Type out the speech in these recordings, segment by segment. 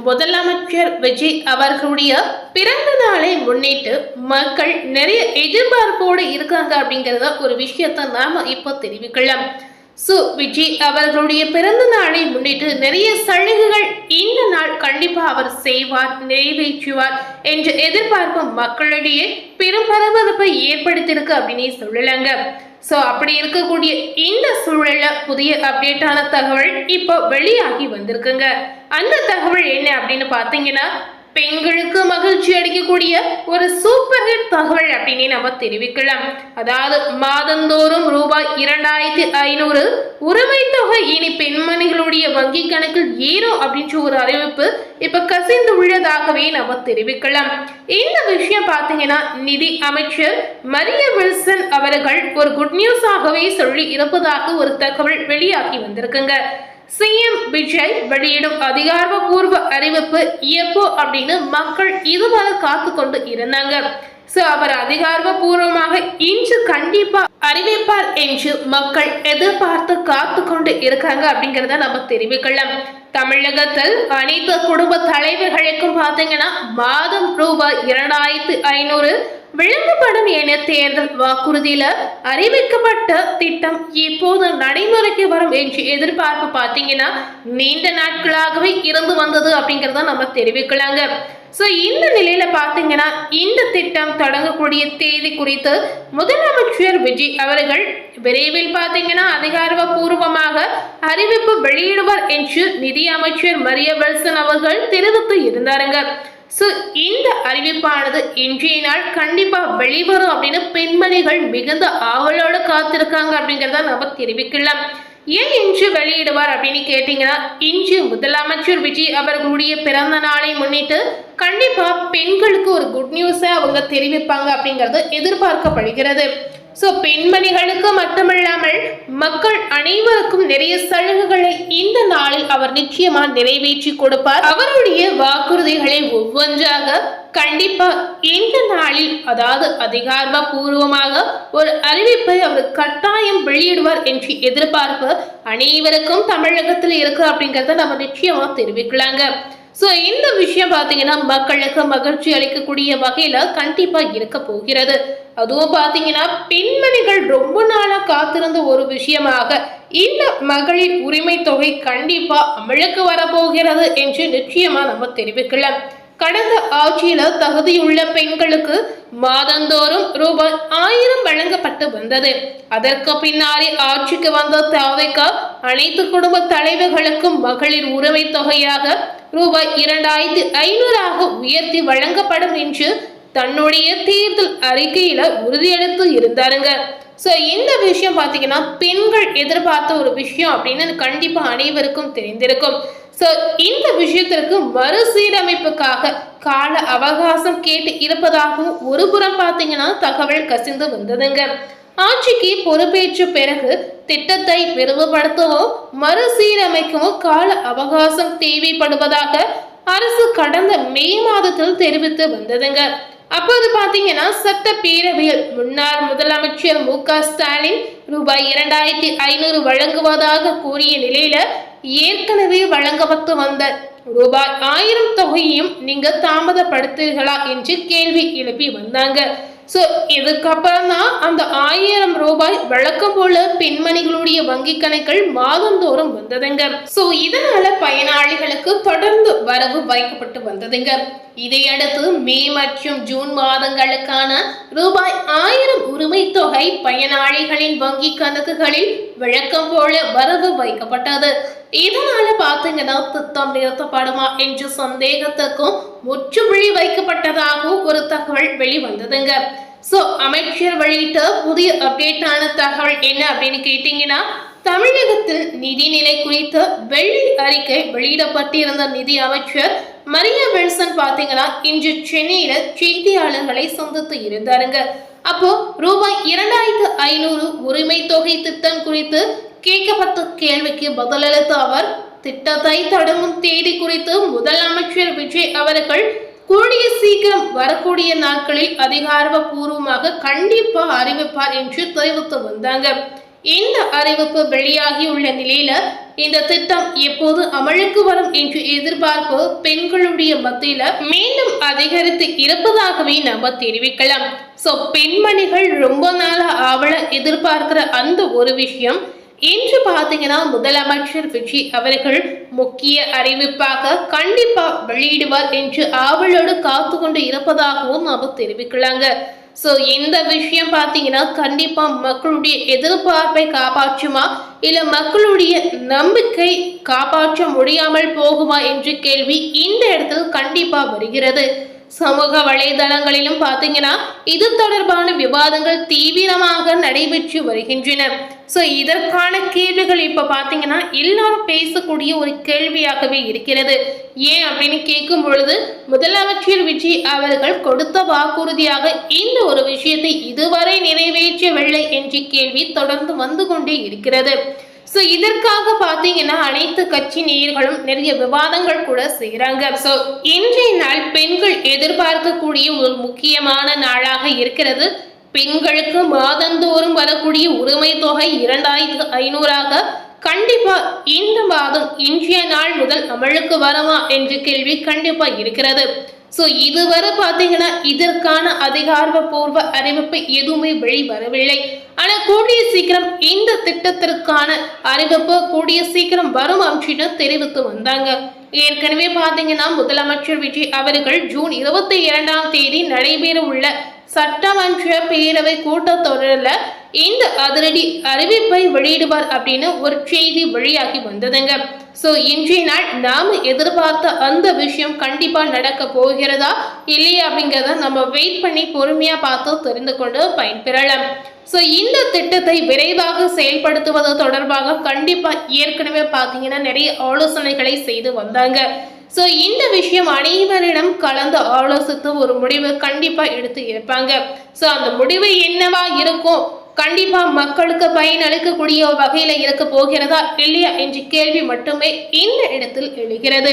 முதலமைச்சர் விஜய் அவர்களுடைய பிறந்த நாளை முன்னிட்டு மக்கள் நிறைய எதிர்பார்ப்போடு இருக்காங்க அப்படிங்கறத ஒரு விஷயத்த நாம இப்போ தெரிவிக்கலாம். விஜய் அவர்களுடைய பிறந்த நாளை முன்னிட்டு நிறைய சலுகைகள் இந்த நாள் கண்டிப்பா அவர் செய்வார், நிறைவேற்றுவார் என்ற எதிர்பார்ப்பு மக்களிடையே பெரும் பரபரப்பை ஏற்படுத்தியிருக்கு அப்படின்னு சொல்லலாங்க. அப்படி இருக்கக்கூடிய இந்த சூழல்ல புதிய அப்டேட்டான தகவல் இப்போ வெளியாகி வந்திருக்குங்க. அந்த தகவல் என்ன அப்படின்னு பாத்தீங்கன்னா, பெண்களுக்கு மகிழ்ச்சி அளிக்கக்கூடிய ஒரு சூப்பர் ஹிட் தகவல் அப்படின்னு நம்ம தெரிவிக்கலாம். அதாவது மாதந்தோறும் ரூபாய் 2500 உரிமை தொகை இனி பெண்மணிகளுடைய வங்கி கணக்கில் ஏறும் அப்படின்ற ஒரு அறிவிப்பு இப்ப கசிந்து உள்ளதாகவே நம்ம தெரிவிக்கலாம். இந்த விஷயம் பாத்தீங்கன்னா, நிதி அமைச்சர் மரிய வில்சன் அவர்கள் ஒரு குட் நியூஸாகவே சொல்லி இருப்பதாக ஒரு தகவல் வெளியாகி வந்திருக்குங்க. சிஎம் விஜய் வெளியிடும் அதிகாரப்பூர்வ அறிவிப்பு எப்போ அப்படின்னு மக்கள் இதுவரை காத்து கொண்டு இருந்தாங்க. அவர் அதிகாரப்பூர்வமாக இன்று கண்டிப்பா அறிவிப்பார் என்று மக்கள் எதிர்பார்த்து காத்து கொண்டு இருக்காங்க அப்படிங்கறத நம்ம தெரிவிக்கலாம். தமிழகத்தில் அனைத்து குடும்ப தலைவர்களுக்கும் பாத்தீங்கன்னா மாதம் ரூபாய் 2500 வழங்கப்படும் என தேர்தல் வாக்குறுதியில அறிவிக்கப்பட்ட திட்டம் இப்போது நடைமுறைக்கு வரும் என்று எதிர்பார்ப்பு பாத்தீங்கன்னா நீண்ட நாட்களாகவே இருந்து வந்தது அப்படிங்கறத நம்ம தெரிவிக்கலாங்க. இந்த நிலையில பாத்தீங்கன்னா இந்த திட்டம் தொடங்கக்கூடிய தேதி குறித்து முதலமைச்சர் விஜய் அவர்கள் விரைவில் பாத்தீங்கன்னா அதிகாரப்பூர்வமாக அறிவிப்பு வெளியிடுவார் என்று நிதி அமைச்சர் மரிய வில்சன் அவர்கள் தெரிவித்து இருந்தாருங்க. இந்த அறிவிப்பானது இன்றைய நாள் கண்டிப்பா வெளிவரும் அப்படின்னு பெண்மணிகள் மிகுந்த ஆவலோடு காத்திருக்காங்க அப்படிங்கறத நம்ம தெரிவிக்கலாம். ஏன் இன்று வெளியிடுவார் அப்படின்னு கேட்டீங்கன்னா, இன்று முதலமைச்சர் விஜய் அவர்களுடைய பிறந்த நாளை முன்னிட்டு கண்டிப்பா பெண்களுக்கு ஒரு குட் நியூஸை அவங்க தெரிவிப்பாங்க அப்படிங்கிறது எதிர்பார்க்கப்படுகிறது. பெண்மணிகளுக்கு மட்டுமில்லாமல் மக்கள் அனைவருக்கும் நிறைய சலுகைகளை இந்த நாளில் அவர் நிச்சயமா நிறைவேற்றி கொடுப்பார். அவருடைய வாக்குறுதிகளை ஒவ்வொன்றாக கண்டிப்பா இந்த நாளில், அதாவது அதிகாரப்பூர்வமாக ஒரு அறிவிப்பை அவர் கட்டாயம் வெளியிடுவார் என்று எதிர்பார்ப்பு அனைவருக்கும் தமிழகத்தில் இருக்கு அப்படிங்கறத நம்ம நிச்சயமா தெரிவிக்கலாங்க. இந்த விஷயம் பாத்தீங்கன்னா மக்களுக்கு மகிழ்ச்சி அளிக்கக்கூடிய வகையில கண்டிப்பா இருக்க போகிறது. அதுவும் பாத்தீங்கன்னா பெண்மணிகள் ரொம்ப நாளா காத்திருந்த ஒரு விஷயமாக இந்த மகளிர் உரிமை தொகை கண்டிப்பா அமலுக்கு வரப்போகிறது என்று நிச்சயமா நம்ம தெரிவிக்கலாம். கடந்த ஆட்சியில தகுதியுள்ள பெண்களுக்கு மாதந்தோறும் ரூபாய் 1000 வழங்கப்பட்டு வந்தது. அதற்கு பின்னாலே ஆட்சிக்கு வந்த தாவேகா அனைத்து குடும்ப தலைவர்களுக்கும் மகளிர் உரிமை தொகையாக ரூபாய் 2500 உயர்த்தி வழங்கப்படும் என்று தன்னுடைய தேர்தல் அறிக்கையில உறுதியளித்து இருந்தாருங்க. இந்த விஷயம் பாத்தீங்கன்னா பெண்கள் எதிர்பார்த்த ஒரு விஷயம் அப்படின்னு கண்டிப்பா அனைவருக்கும் தெரிந்திருக்கும். இந்த விஷயத்திற்கு மறுசீரமைப்புக்காக கால அவகாசம் கேட்டு இருப்பதாகவும் ஒரு புறம் பாத்தீங்கன்னா தகவல் கசிந்து வந்ததுங்க. ஆட்சிக்கு பொறுப்பேற்ற பிறகு திட்டத்தை விரிவுபடுத்தவோ மறுசீரமைக்கவோ கால அவகாசம் தேவைப்படுவதாக அரசு கடந்த மே மாதத்தில் தெரிவித்து வந்ததுங்க. அப்போது பாத்தீங்கன்னா சட்டப்பேரவையில் முன்னாள் முதலமைச்சர் மு.க. ஸ்டாலின் ரூபாய் 2500 வழங்குவதாக கூறிய நிலையில ஏற்கனவே வழங்கப்பட்டு வந்த ரூபாய் 1000 தொகையையும் நீங்க தாமதப்படுத்தீர்களா என்று கேள்வி எழுப்பி வந்தாங்க. இதுக்கப்புறம் தான் அந்த 1000 ரூபாய் வழக்கம் போல பெண்மணிகளுடைய வங்கி கணக்கில் மாதந்தோறும் வந்ததுங்க. இதனால பயனாளிகளுக்கு தொடர்ந்து வரவு வைக்கப்பட்டு வந்ததுங்க. இதையடுத்து மே மற்றும் ஜூன் மாதங்களுக்கான ரூபாய் 1000 உரிமை தொகை பயனாளிகளின் வங்கி கணக்குகளில் வழக்கம் போல வரவு வைக்கப்பட்டது. இதனால பாத்தீங்கன்னா திட்டம் நிறுத்தப்படுமா என்ற சந்தேகத்துக்கும் முற்றுப்புள்ளி வைக்கப்பட்டதாகவும் ஒரு தகவல் வெளிவந்ததுங்க. அமைச்சர் வெளியிட்ட புதிய அப்டேட்டான தகவல் என்ன அப்படின்னு கேட்டீங்கன்னா, தமிழகத்தில் நிதிநிலை குறித்த வெள்ளி அறிக்கை வெளியிடப்பட்டிருந்த நிதி அமைச்சர் மரிய வில்சன் பாத்தீங்கன்னா இன்று சென்னையில செய்தியாளர்களை சந்தித்து இருந்தாருங்க. அப்போ ரூபாய் 2500 உரிமை தொகை திட்டம் குறித்து கேட்கப்பட்ட கேள்விக்கு பதிலளித்த அவர், திட்டத்தை தொடங்கும் தேதி குறித்து முதலமைச்சர் விஜய் அவர்கள் கூடிய சீக்கிரம் வரக்கூடிய நாட்களில் அதிகாரப்பூர்வமாக கண்டிப்பா அறிவிப்பார் என்று தெரிவித்து வந்தாங்க. இந்த அறிவிப்பு வெளியாகியுள்ள நிலையில இந்த திட்டம் எப்போது அமலுக்கு வரும் என்று எதிர்பார்ப்பு பெண்களுடைய மத்தியில மீண்டும் அதிகரித்து இருப்பதாகவே நம்ம தெரிவிக்கலாம். சோ பெண்மணிகள் ரொம்ப நாளா ஆவல எதிர்பார்க்கிற அந்த ஒரு விஷயம் இன்று பாத்தீங்கன்னா முதலமைச்சர் விஜய் அவர்கள் முக்கிய அறிவிப்பாக கண்டிப்பா வெளியிடுவார் என்று ஆவலோடு காத்து கொண்டு இருப்பதாகவும் நாம தெரிவிக்கலாங்க. சோ இந்த விஷயம் பாத்தீங்கன்னா கண்டிப்பா மக்களுடைய எதிர்பார்ப்பை காப்பாற்றுமா இல்ல மக்களுடைய நம்பிக்கை காப்பாற்ற முடியாமல் போகுமா என்ற கேள்வி இந்த இடத்தில் கண்டிப்பா வருகிறது. சமூக வலைதளங்களிலும் பாத்தீங்கன்னா இது தொடர்பான விவாதங்கள் தீவிரமாக நடைபெற்று வருகின்றன. சோ இதற்கான கேள்விகள் இப்ப பாத்தீங்கன்னா எல்லாரும் பேசக்கூடிய ஒரு கேள்வியாகவே இருக்கிறது. ஏன் அப்படின்னு கேட்கும் பொழுது முதலமைச்சர் விஜய் அவர்கள் கொடுத்த வாக்குறுதியாக இந்த ஒரு விஷயத்தை இதுவரை நிறைவேற்றவில்லை என்ற கேள்வி தொடர்ந்து வந்து கொண்டே இருக்கிறது. சோ இதற்காக பாத்தீங்கன்னா அனைத்து கட்சி நேயர்களும் நிறைய விவாதங்கள் கூட செய்யறாங்க. சோ இன்றைய நாள் பெண்கள் எதிர்பார்க்கக்கூடிய ஒரு முக்கியமான நாளாக இருக்கிறது. பெண்களுக்கு மாதந்தோறும் வரக்கூடிய உரிமை தொகை 2500 கண்டிப்பா இந்த மாதம் இன்றைய நாள் முதல் அமலுக்கு வருமா என்ற கேள்வி கண்டிப்பா இருக்கிறது. சோ இதுவரை பாத்தீங்கன்னா இதற்கான அதிகாரப்பூர்வ அறிவிப்பு எதுவுமே வெளிவரவில்லை. ஆனா கூடிய சீக்கிரம் இந்த திட்டத்திற்கான அறிவிப்பு கூடிய சீக்கிரம் வரும் அப்படின்னு தெரிவித்து வந்தாங்க. ஏற்கனவே பாத்தீங்கன்னா முதலமைச்சர் விஜய் அவர்கள் ஜூன் 22 நடைபெற உள்ள சட்டமன்ற பேரவை கூட்டத்தொடரில் இந்த அதிரடி அறிவிப்பை வெளியிடுவார் அப்படின்னு ஒரு செய்தி வெளியாகி வந்ததுங்க. சோ இன்றைய நாள் நாம எதிர்பார்த்த அந்த விஷயம் கண்டிப்பா நடக்க போகிறதா இல்லையா அப்படிங்கிறத நம்ம வெயிட் பண்ணி பொறுமையா பார்த்து தெரிந்து கொண்டு பயன்பெறலாம். சோ இந்த திட்டத்தை விரைவாக செயல்படுத்துவது தொடர்பாக கண்டிப்பா ஏற்கனவே பாத்தீங்கன்னா நிறைய ஆலோசனைகளை செய்து வந்தாங்க. சோ இந்த விஷயம் அனைவரிடம் கலந்து ஆலோசித்து ஒரு முடிவு கண்டிப்பா எடுத்து இருப்பாங்க. சோ அந்த முடிவு என்னவா இருக்கும், கண்டிப்பா மக்களுக்கு பயனளிக்கக்கூடிய வகையில இருக்க போகிறதா இல்லையா என்ற கேள்வி மட்டுமே இந்த இடத்தில் எழுகிறது.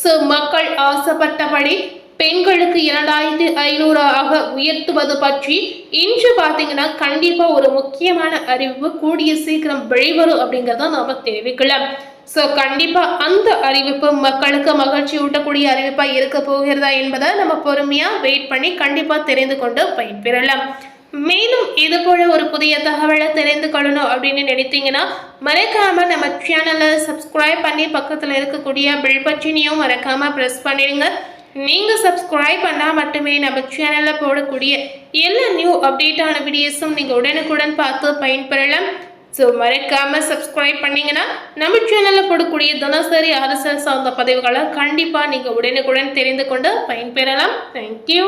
சோ மக்கள் ஆசைப்பட்டபடி பெண்களுக்கு 2500 உயர்த்துவது பற்றி இன்று பாத்தீங்கன்னா கண்டிப்பா ஒரு முக்கியமான அறிவிப்பு கூடிய சீக்கிரம் வெளிவரும் அப்படிங்கறத நாம தெரிவிக்கலாம். சோ கண்டிப்பா அந்த அறிவிப்பு மக்களுக்கு மகிழ்ச்சி ஊட்டக்கூடிய அறிவிப்பா இருக்க போகிறதா என்பதை நம்ம பொறுமையா வெயிட் பண்ணி கண்டிப்பா தெரிந்து கொண்டு பயன்பெறலாம். மேலும் இது போல ஒரு புதிய தகவலை தெரிந்து கொள்ளணும் அப்படின்னு நினைத்தீங்கன்னா மறக்காம நம்ம சேனலை சப்ஸ்கிரைப் பண்ணி பக்கத்துல இருக்கக்கூடிய பெல் பட்டனையும் மறக்காம பிரஸ் பண்ணிடுங்க. நீங்க சப்ஸ்கிரைப் பண்ணா மட்டுமே நம்ம சேனல்ல போடக்கூடிய எல்லா நியூ அப்டேட்டான வீடியோஸும் நீங்க உடனுக்குடன் பார்த்து பயன்பெறலாம். ஸோ மறக்காம சப்ஸ்கிரைப் பண்ணீங்கன்னா நம்ம சேனல்ல போடக்கூடிய தினசரி அரசியல் சார்ந்த பதிவுகளை கண்டிப்பா நீங்க உடனுக்குடன் தெரிந்து கொண்டு பயன்பெறலாம். தேங்க்யூ.